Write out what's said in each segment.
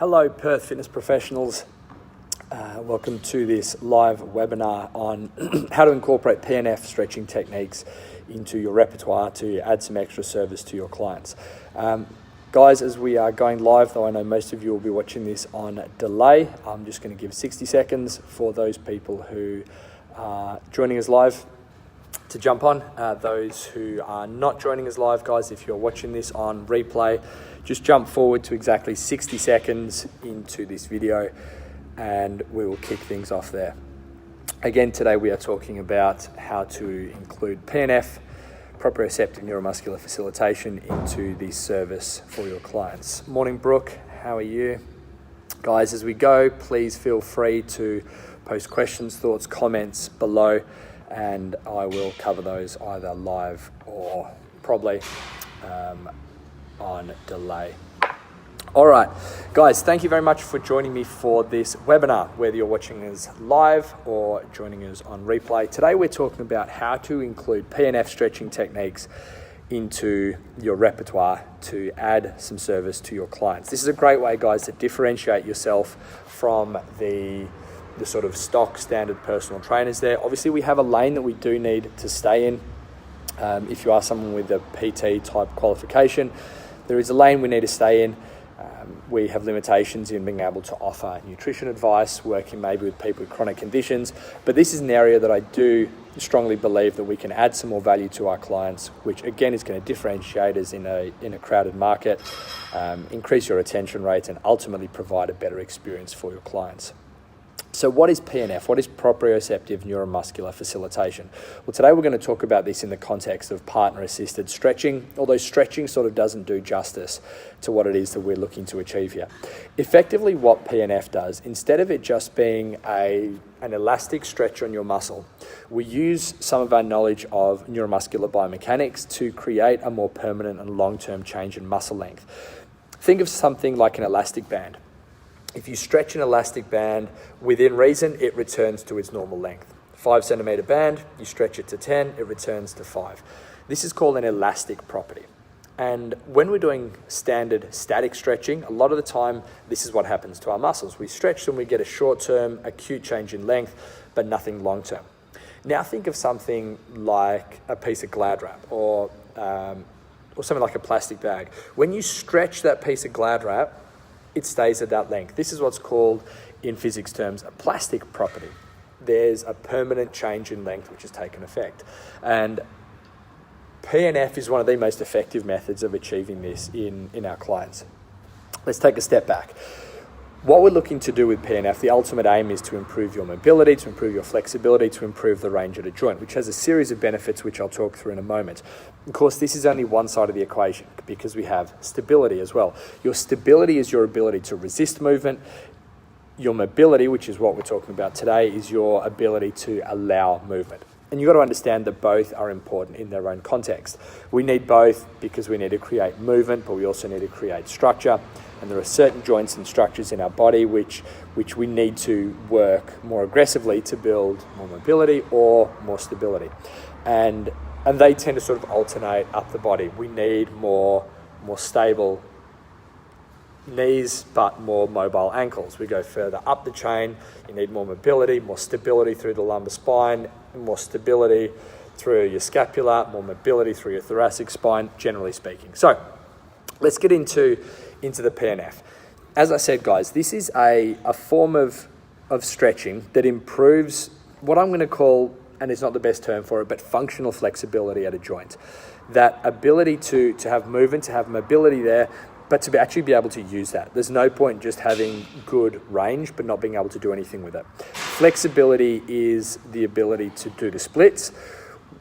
Hello Perth fitness professionals, welcome to this live webinar on how to incorporate PNF stretching techniques into your repertoire to add some extra service to your clients. Guys, as we are going live, though I know most of you will be watching this on delay, I'm just going to give 60 seconds for those people who are joining us live to jump on. Those who are not joining us live, guys, if you're watching this on replay, just jump forward to exactly 60 seconds into this video and we will kick things off there. Again, today we are talking about how to include PNF, proprioceptive neuromuscular facilitation, into this service for your clients. Morning, Brooke. How are you? Guys, as we go, please feel free to post questions, thoughts, comments below, and I will cover those either live or probably on delay. All right, guys, thank you very much for joining me for this webinar, whether you're watching us live or joining us on replay. Today we're talking about how to include PNF stretching techniques into your repertoire to add some service to your clients. This is a great way, guys, to differentiate yourself from the sort of stock standard personal trainers there. Obviously, we have a lane that we do need to stay in. If you are someone with a PT type qualification, there is a lane we need to stay in. We have limitations in being able to offer nutrition advice, working maybe with people with chronic conditions, but this is an area that I do strongly believe that we can add some more value to our clients, which again is going to differentiate us in a crowded market, increase your retention rates, and ultimately provide a better experience for your clients. So what is PNF? What is proprioceptive neuromuscular facilitation? Well, today we're going to talk about this in the context of partner-assisted stretching, although stretching sort of doesn't do justice to what it is that we're looking to achieve here. Effectively, what PNF does, instead of it just being an elastic stretch on your muscle, we use some of our knowledge of neuromuscular biomechanics to create a more permanent and long-term change in muscle length. Think of something like an elastic band. If you stretch an elastic band within reason, it returns to its normal length. 5 centimeter band, you stretch it to 10, it returns to 5. This is called an elastic property. And when we're doing standard static stretching, a lot of the time, this is what happens to our muscles. We stretch them, we get a short-term acute change in length, but nothing long-term. Now think of something like a piece of Glad wrap or something like a plastic bag. When you stretch that piece of Glad wrap, it stays at that length. This is what's called, in physics terms, a plastic property. There's a permanent change in length which has taken effect. And PNF is one of the most effective methods of achieving this in our clients. Let's take a step back. What we're looking to do with PNF, the ultimate aim is to improve your mobility, to improve your flexibility, to improve the range of the joint, which has a series of benefits which I'll talk through in a moment. Of course, this is only one side of the equation because we have stability as well. Your stability is your ability to resist movement. Your mobility, which is what we're talking about today, is your ability to allow movement. And you've got to understand that both are important in their own context. We need both because we need to create movement, but we also need to create structure. And there are certain joints and structures in our body which we need to work more aggressively to build more mobility or more stability. And they tend to sort of alternate up the body. We need more stable knees, but more mobile ankles. We go further up the chain, you need more mobility, more stability through the lumbar spine, more stability through your scapula, more mobility through your thoracic spine, generally speaking. So let's get into the PNF. As I said, guys, this is a form of stretching that improves what I'm going to call, and it's not the best term for it, but functional flexibility at a joint. That ability to have movement, to have mobility there, but to actually be able to use that. There's no point just having good range, but not being able to do anything with it. Flexibility is the ability to do the splits,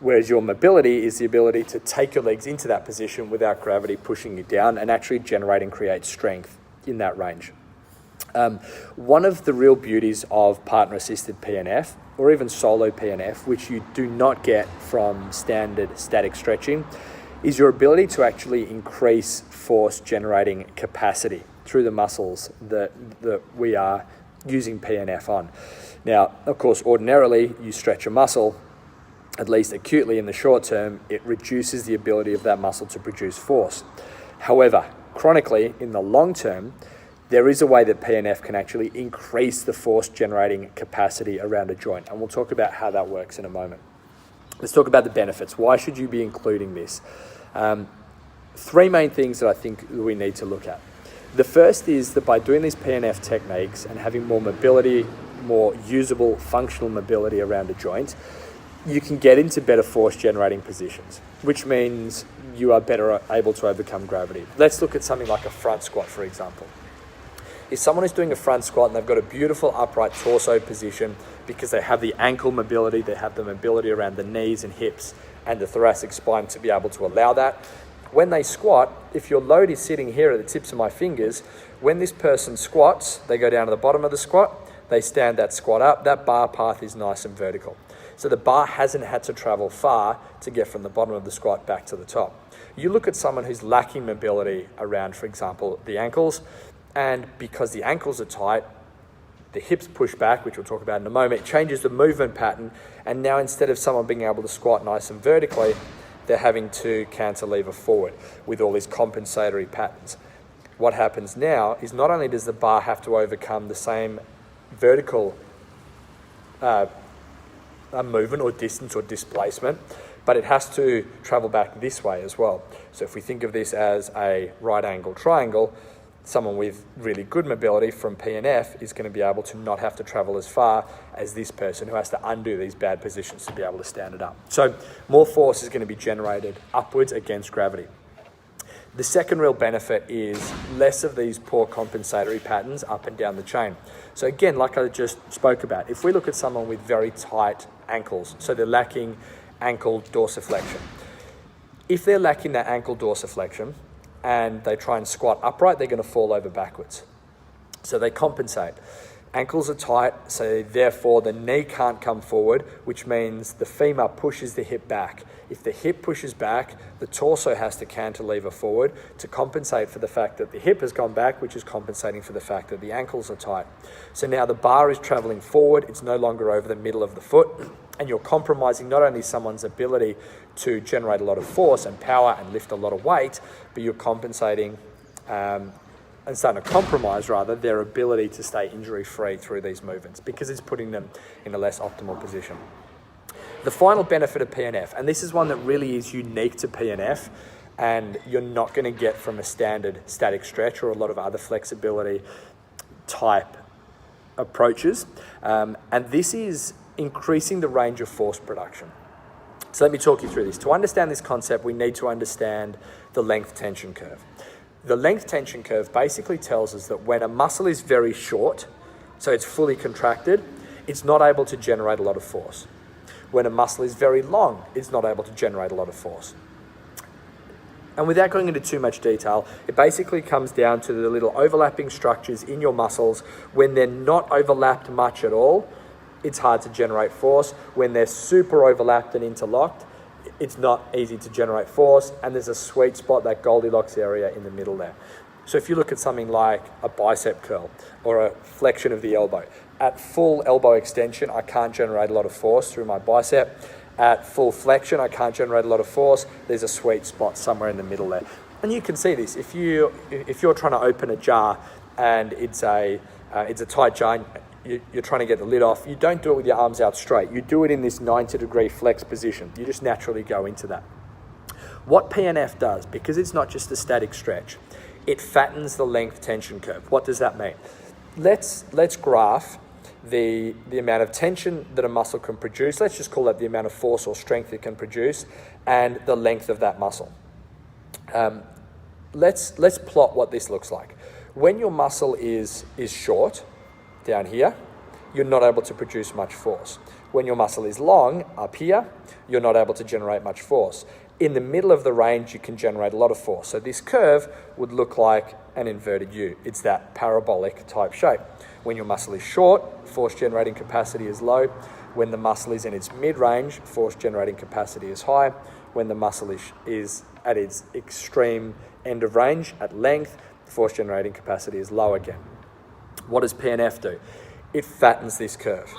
whereas your mobility is the ability to take your legs into that position without gravity pushing you down and actually generate and create strength in that range. One of the real beauties of partner-assisted PNF, or even solo PNF, which you do not get from standard static stretching, is your ability to actually increase force generating capacity through the muscles that we are using PNF on. Now, of course, ordinarily you stretch a muscle, at least acutely in the short term, it reduces the ability of that muscle to produce force. However, chronically, in the long term, there is a way that PNF can actually increase the force generating capacity around a joint. And we'll talk about how that works in a moment. Let's talk about the benefits. Why should you be including this? Three main things that I think we need to look at. The first is that by doing these PNF techniques and having more mobility, more usable functional mobility around a joint, you can get into better force generating positions, which means you are better able to overcome gravity. Let's look at something like a front squat, for example. If someone is doing a front squat and they've got a beautiful upright torso position because they have the ankle mobility, they have the mobility around the knees and hips and the thoracic spine to be able to allow that, when they squat, if your load is sitting here at the tips of my fingers, when this person squats, they go down to the bottom of the squat, they stand that squat up, that bar path is nice and vertical. So the bar hasn't had to travel far to get from the bottom of the squat back to the top. You look at someone who's lacking mobility around, for example, the ankles, and because the ankles are tight, the hips push back, which we'll talk about in a moment, it changes the movement pattern, and now instead of someone being able to squat nice and vertically, they're having to cantilever forward with all these compensatory patterns. What happens now is not only does the bar have to overcome the same vertical movement or distance or displacement, but it has to travel back this way as well. So if we think of this as a right angle triangle, someone with really good mobility from PNF is going to be able to not have to travel as far as this person who has to undo these bad positions to be able to stand it up. So more force is going to be generated upwards against gravity. The second real benefit is less of these poor compensatory patterns up and down the chain. So again, like I just spoke about, if we look at someone with very tight ankles, so they're lacking ankle dorsiflexion. If they're lacking that ankle dorsiflexion, and they try and squat upright, they're going to fall over backwards. So they compensate. Ankles are tight, so therefore the knee can't come forward, which means the femur pushes the hip back. If the hip pushes back, the torso has to cantilever forward to compensate for the fact that the hip has gone back, which is compensating for the fact that the ankles are tight. So now the bar is traveling forward, it's no longer over the middle of the foot, and you're compromising not only someone's ability to generate a lot of force and power and lift a lot of weight, but you're compensating and starting to compromise, rather, their ability to stay injury-free through these movements because it's putting them in a less optimal position. The final benefit of PNF, and this is one that really is unique to PNF and you're not going to get from a standard static stretch or a lot of other flexibility type approaches, and this is increasing the range of force production. So let me talk you through this. To understand this concept, we need to understand the length tension curve. The length tension curve basically tells us that when a muscle is very short, so it's fully contracted, it's not able to generate a lot of force. When a muscle is very long, it's not able to generate a lot of force. And without going into too much detail, it basically comes down to the little overlapping structures in your muscles. When they're not overlapped much at all, it's hard to generate force. When they're super overlapped and interlocked, it's not easy to generate force, and there's a sweet spot, that Goldilocks area in the middle there. So if you look at something like a bicep curl or a flexion of the elbow, at full elbow extension, I can't generate a lot of force through my bicep. At full flexion, I can't generate a lot of force. There's a sweet spot somewhere in the middle there. And you can see this. If you're trying to open a jar and it's a tight jar, and you're trying to get the lid off, you don't do it with your arms out straight. You do it in this 90-degree flex position. You just naturally go into that. What PNF does, because it's not just a static stretch, it fattens the length tension curve. What does that mean? Let's graph the amount of tension that a muscle can produce. Let's just call that the amount of force or strength it can produce, and the length of that muscle. Let's plot what this looks like. When your muscle is short, down here, you're not able to produce much force. When your muscle is long, up here, you're not able to generate much force. In the middle of the range, you can generate a lot of force. So this curve would look like an inverted U. It's that parabolic type shape. When your muscle is short, force generating capacity is low. When the muscle is in its mid-range, force generating capacity is high. When the muscle is at its extreme end of range, at length, force generating capacity is low again. What does PNF do? It fattens this curve.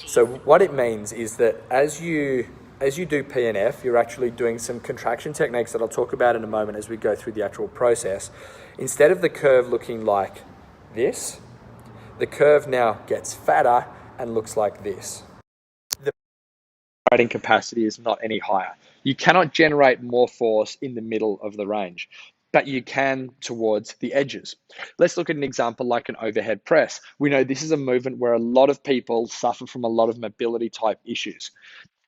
So what it means is that as you do PNF, you're actually doing some contraction techniques that I'll talk about in a moment as we go through the actual process. Instead of the curve looking like this, the curve now gets fatter and looks like this. The generating capacity is not any higher. You cannot generate more force in the middle of the range, but you can towards the edges. Let's look at an example like an overhead press. We know this is a movement where a lot of people suffer from a lot of mobility type issues.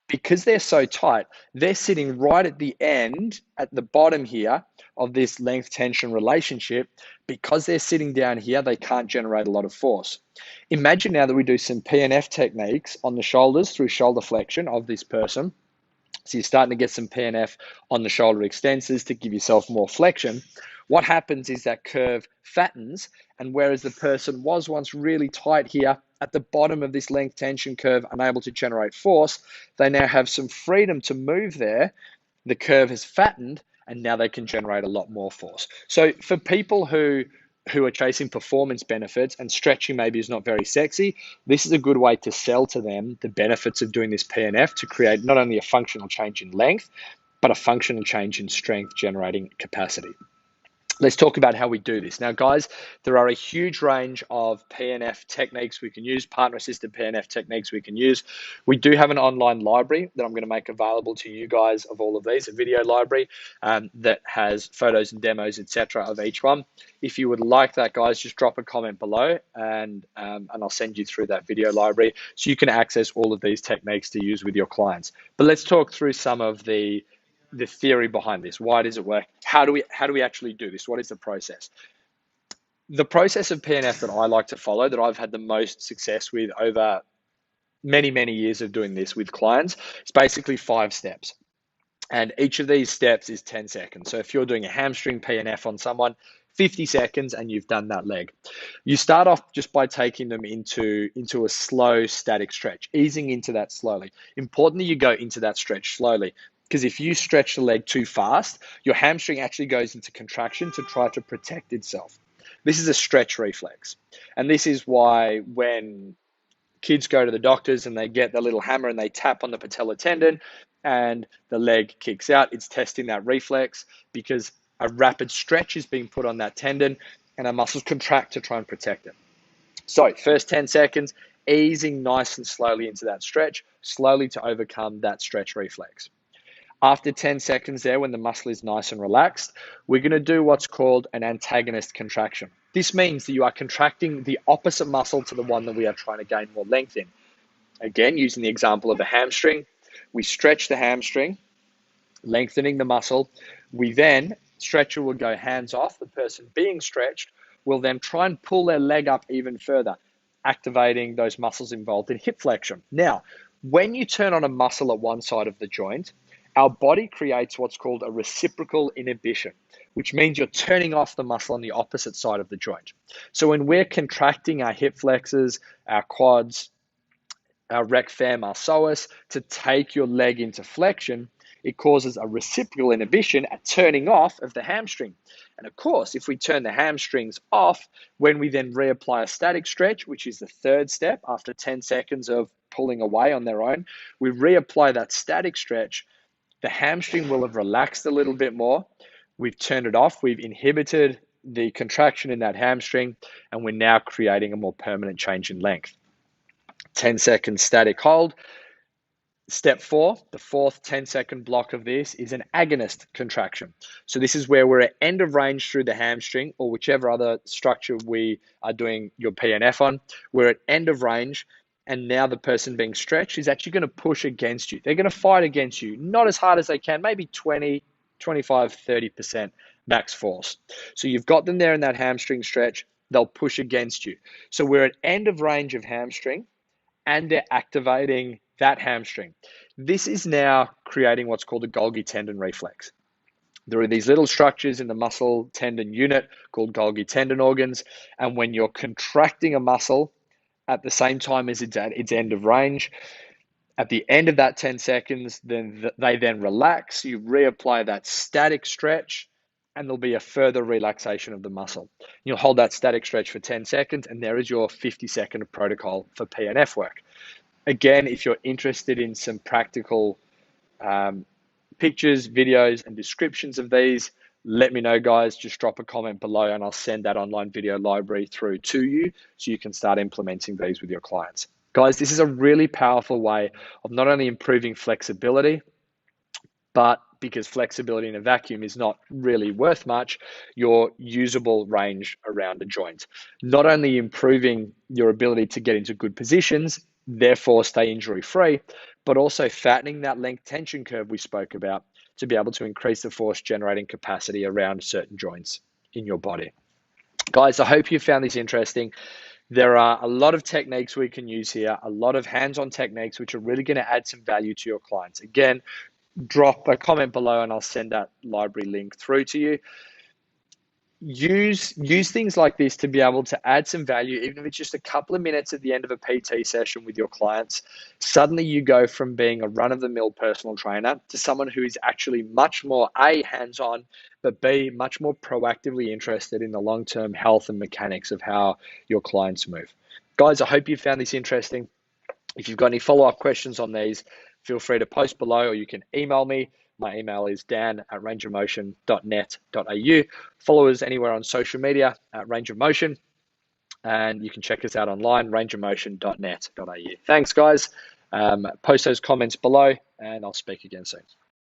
Because they're so tight, they're sitting right at the end, at the bottom here of this length tension relationship. Because they're sitting down here, they can't generate a lot of force. Imagine now that we do some PNF techniques on the shoulders through shoulder flexion of this person. So you're starting to get some PNF on the shoulder extensors to give yourself more flexion. What happens is that curve fattens, and whereas the person was once really tight here at the bottom of this length tension curve, unable to generate force, they now have some freedom to move there. The curve has fattened, and now they can generate a lot more force. So for people who are chasing performance benefits and stretching maybe is not very sexy, this is a good way to sell to them the benefits of doing this PNF to create not only a functional change in length, but a functional change in strength generating capacity. Let's talk about how we do this. Now, guys, there are a huge range of PNF techniques we can use, partner-assisted PNF techniques we can use. We do have an online library that I'm going to make available to you guys of all of these, a video library that has photos and demos, etc., of each one. If you would like that, guys, just drop a comment below and I'll send you through that video library so you can access all of these techniques to use with your clients. But let's talk through some of the theory behind this. Why does it work? How do we actually do this? What is the process? The process of PNF that I like to follow, that I've had the most success with over many, many years of doing this with clients, is basically 5 steps. And each of these steps is 10 seconds. So if you're doing a hamstring PNF on someone, 50 seconds and you've done that leg. You start off just by taking them into a slow static stretch, easing into that slowly. Important that you go into that stretch slowly, because if you stretch the leg too fast, your hamstring actually goes into contraction to try to protect itself. This is a stretch reflex. And this is why when kids go to the doctors and they get the little hammer and they tap on the patellar tendon and the leg kicks out, it's testing that reflex because a rapid stretch is being put on that tendon and our muscles contract to try and protect it. So first 10 seconds, easing nice and slowly into that stretch, slowly to overcome that stretch reflex. After 10 seconds there, when the muscle is nice and relaxed, we're going to do what's called an antagonist contraction. This means that you are contracting the opposite muscle to the one that we are trying to gain more length in. Again, using the example of a hamstring, we stretch the hamstring, lengthening the muscle. We then, stretcher will go hands off. The person being stretched will then try and pull their leg up even further, activating those muscles involved in hip flexion. Now, when you turn on a muscle at one side of the joint, our body creates what's called a reciprocal inhibition, which means you're turning off the muscle on the opposite side of the joint. So when we're contracting our hip flexors, our quads, our rec fem, our psoas, to take your leg into flexion, it causes a reciprocal inhibition, a turning off of the hamstring. And of course, if we turn the hamstrings off, when we then reapply a static stretch, which is the third step after 10 seconds of pulling away on their own, we reapply that static stretch, the hamstring will have relaxed a little bit more. We've turned it off. We've inhibited the contraction in that hamstring, and we're now creating a more permanent change in length. 10 seconds static hold. Step 4, the fourth 10-second block of this is an agonist contraction. So this is where we're at end of range through the hamstring or whichever other structure we are doing your PNF on. We're at end of range. And now the person being stretched is actually going to push against you. They're going to fight against you, not as hard as they can, maybe 20, 25, 30% max force. So you've got them there in that hamstring stretch. They'll push against you. So we're at end of range of hamstring and they're activating that hamstring. This is now creating what's called a Golgi tendon reflex. There are these little structures in the muscle tendon unit called Golgi tendon organs. And when you're contracting a muscle, at the same time as it's at its end of range, at the end of that 10 seconds, then they then relax. You reapply that static stretch, and there'll be a further relaxation of the muscle. You'll hold that static stretch for 10 seconds, and there is your 50-second protocol for PNF work. Again, if you're interested in some practical pictures, videos, and descriptions of these, let me know, guys. Just drop a comment below and I'll send that online video library through to you so you can start implementing these with your clients. Guys, this is a really powerful way of not only improving flexibility, but because flexibility in a vacuum is not really worth much, your usable range around a joint. Not only improving your ability to get into good positions, therefore stay injury free, but also fattening that length tension curve we spoke about to be able to increase the force generating capacity around certain joints in your body. Guys, I hope you found this interesting. There are a lot of techniques we can use here, a lot of hands-on techniques which are really going to add some value to your clients. Again, drop a comment below and I'll send that library link through to you. Use things like this to be able to add some value, even if it's just a couple of minutes at the end of a PT session with your clients. Suddenly you go from being a run-of-the-mill personal trainer to someone who is actually much more A, hands-on, but B, much more proactively interested in the long-term health and mechanics of how your clients move. Guys, I hope you found this interesting. If you've got any follow-up questions on these, feel free to post below or you can email me. My email is dan@rangeofmotion.net.au. Follow us anywhere on social media at Range of Motion, and you can check us out online, rangeofmotion.net.au. Thanks, guys. Post those comments below, and I'll speak again soon.